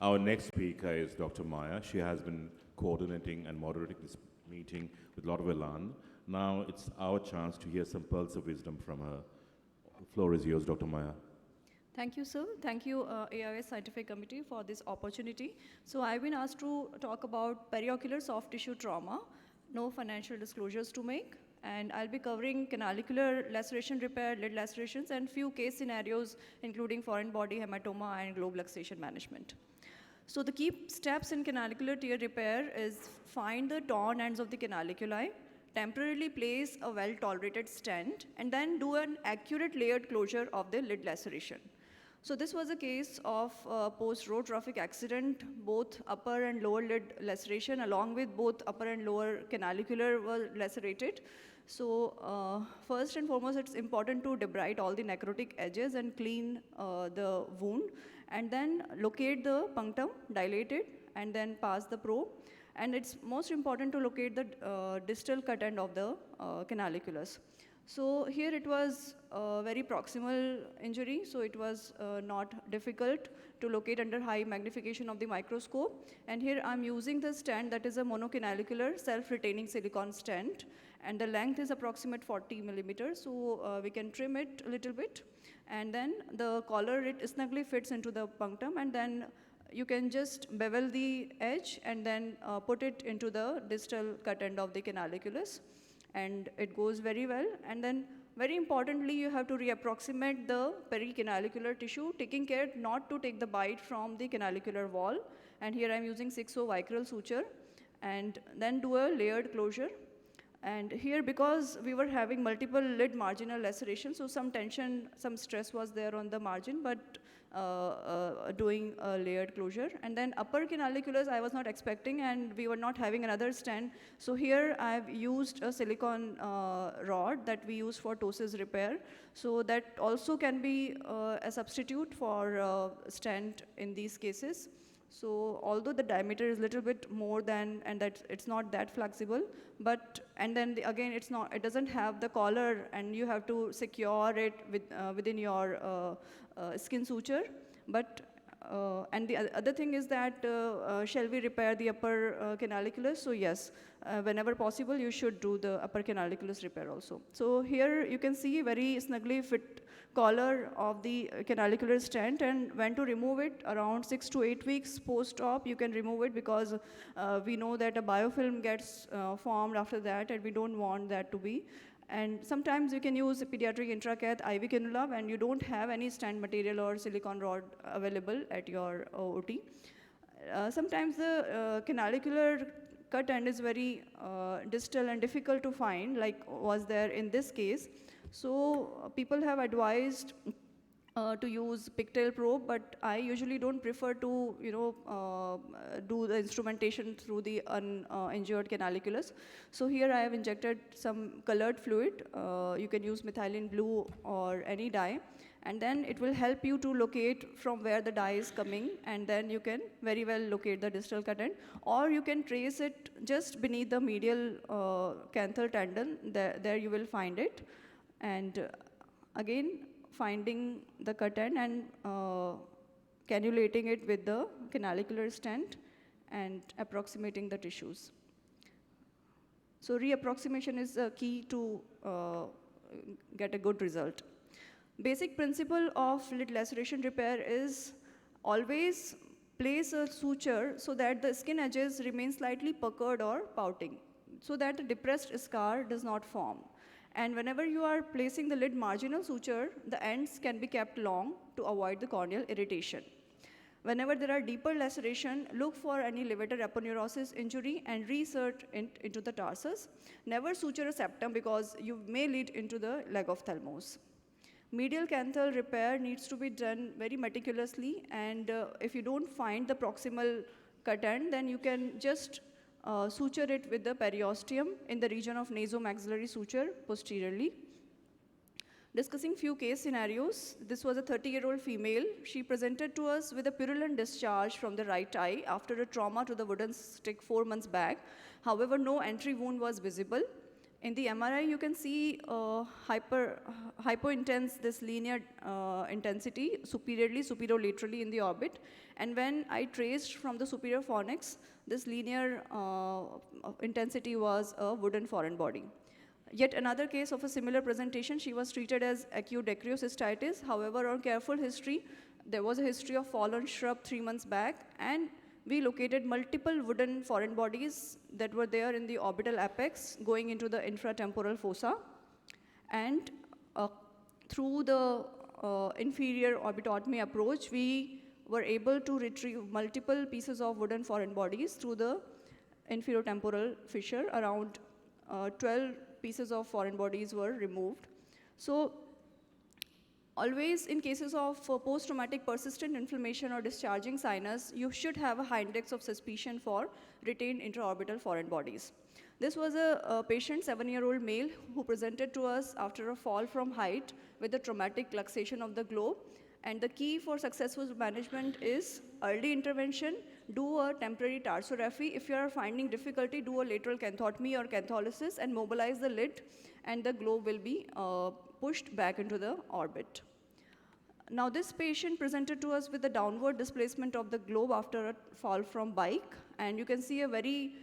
Our next speaker is Dr. Maya. She has been coordinating and moderating this meeting with a lot of elan. Now it's our chance to hear some pearls of wisdom from her. The floor is yours, Dr. Maya. Thank you, sir. Thank you, AIOC Scientific Committee, for this opportunity. So I've been asked to talk about periocular soft tissue trauma, no financial disclosures to make, and I'll be covering canalicular laceration repair, lid lacerations, and few case scenarios, including foreign body hematoma and globe luxation management. So the key steps in canalicular tear repair is find the torn ends of the canaliculi, temporarily place a well-tolerated stent, and then do an accurate layered closure of the lid laceration. So this was a case of post-road traffic accident, both upper and lower lid laceration, along with both upper and lower canalicular were lacerated. So first and foremost, it's important to debride all the necrotic edges and clean the wound, and then locate the punctum, dilate it, and then pass the probe. And it's most important to locate the distal cut end of the canaliculus. So here it was a very proximal injury, so it was not difficult to locate under high magnification of the microscope. And here I'm using the stent that is a monocanalicular self-retaining silicone stent, and the length is approximate 40 millimeters, so we can trim it a little bit. And then the collar, it snugly fits into the punctum, and then you can just bevel the edge and then put it into the distal cut end of the canaliculus. And it goes very well. And then very importantly, you have to reapproximate the pericanalicular tissue, taking care not to take the bite from the canalicular wall. And here I'm using 6-0 vicryl suture, and then do a layered closure. And here, because we were having multiple lid marginal lacerations, so some tension, some stress was there on the margin, but doing a layered closure. And then upper canaliculus I was not expecting, and we were not having another stent. So here I've used a silicone rod that we use for ptosis repair. So that also can be a substitute for stent in these cases. So although the diameter is a little bit more than, and that it's not that flexible, but, and then again, it doesn't have the collar, and you have to secure it within your skin suture. But, and the other thing is that, shall we repair the upper canaliculus? So yes, whenever possible, you should do the upper canaliculus repair also. So here you can see very snugly fit collar of the canalicular stent, and when to remove it, around 6 to 8 weeks post-op, you can remove it, because we know that a biofilm gets formed after that, and we don't want that to be. And sometimes you can use a pediatric intracath IV cannula when you don't have any stent material or silicone rod available at your OT. Sometimes the canalicular cut end is very distal and difficult to find, like was there in this case. So people have advised to use pigtail probe, but I usually don't prefer to, do the instrumentation through the uninjured canaliculus. So here I have injected some colored fluid. You can use methylene blue or any dye, and then it will help you to locate from where the dye is coming, and then you can very well locate the distal cut end, or you can trace it just beneath the medial canthal tendon. There you will find it. And again, finding the cut end and cannulating it with the canalicular stent and approximating the tissues. So reapproximation is a key to get a good result. Basic principle of lid laceration repair is always place a suture so that the skin edges remain slightly puckered or pouting, so that the depressed scar does not form. And whenever you are placing the lid marginal suture, the ends can be kept long to avoid the corneal irritation. Whenever there are deeper laceration, look for any levator aponeurosis injury and reinsert it into the tarsus. Never suture a septum, because you may lead into the leg of thalamus. Medial canthal repair needs to be done very meticulously, and if you don't find the proximal cut end, then you can just suture it with the periosteum in the region of nasomaxillary suture posteriorly. Discussing few case scenarios, this was a 30-year-old female. She presented to us with a purulent discharge from the right eye after a trauma to the wooden stick 4 months back. However, no entry wound was visible. In the MRI, you can see hypointense, this linear intensity, superiorlaterally in the orbit. And when I traced from the superior fornix, this linear intensity was a wooden foreign body. Yet another case of a similar presentation, she was treated as acute dacryocystitis. However, on careful history, there was a history of fallen shrub 3 months back, and we located multiple wooden foreign bodies that were there in the orbital apex going into the infratemporal fossa. And through the inferior orbitotomy approach, we were able to retrieve multiple pieces of wooden foreign bodies through the inferotemporal fissure. Around 12 pieces of foreign bodies were removed. So always in cases of post-traumatic persistent inflammation or discharging sinus, you should have a high index of suspicion for retained intraorbital foreign bodies. This was a patient, 7-year-old male, who presented to us after a fall from height with a traumatic luxation of the globe. And the key for successful management is early intervention, do a temporary tarsorrhaphy. If you are finding difficulty, do a lateral canthotomy or cantholysis and mobilize the lid, and the globe will be pushed back into the orbit. Now, this patient presented to us with the downward displacement of the globe after a fall from bike, and you can see a very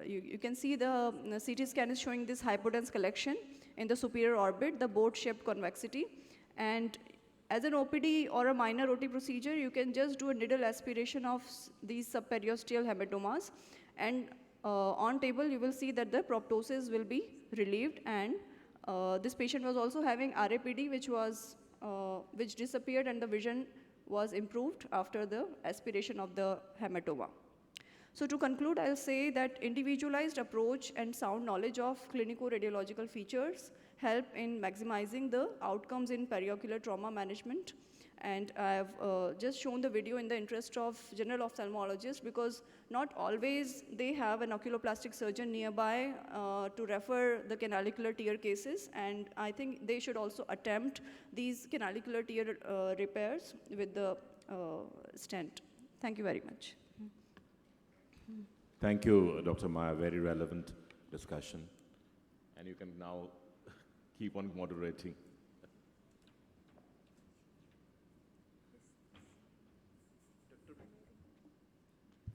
you can see the CT scan is showing this hypodense collection in the superior orbit, the boat-shaped convexity. And as an OPD or a minor OT procedure, you can just do a needle aspiration of these subperiosteal hematomas. And on table, you will see that the proptosis will be relieved. And this patient was also having RAPD, which disappeared, and the vision was improved after the aspiration of the hematoma. So to conclude, I'll say that individualized approach and sound knowledge of clinico-radiological features help in maximizing the outcomes in periocular trauma management. And I've just shown the video in the interest of general ophthalmologists, because not always they have an oculoplastic surgeon nearby to refer the canalicular tear cases. And I think they should also attempt these canalicular tear repairs with the stent. Thank you very much. Thank you, Dr. Maya. Very relevant discussion. And you can now keep on moderating.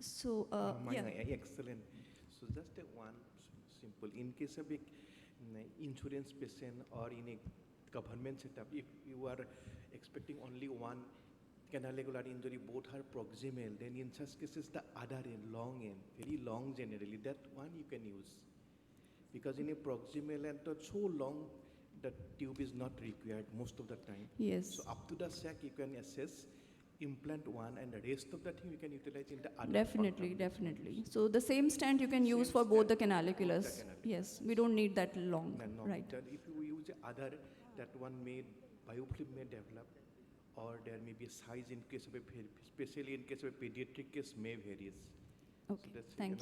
So, Maya, excellent. So just one simple, in case of an insurance patient or in a government setup, if you are expecting only one canalicular injury, both are proximal, then in such cases the other end, long end, very long generally, that one you can use. Because in a proximal end, so long, the tube is not required most of the time. yes. So up to the sac, you can assess, implant one, and the rest of the thing you can utilize in the other. Definitely, definitely. So the same stent you can use for both the canaliculars. Yes, we don't need that long, No, right? that if you use other, that one may, biofilm may develop, or there may be a size in case of especially in case of a pediatric case may varies. Okay, that's thank you.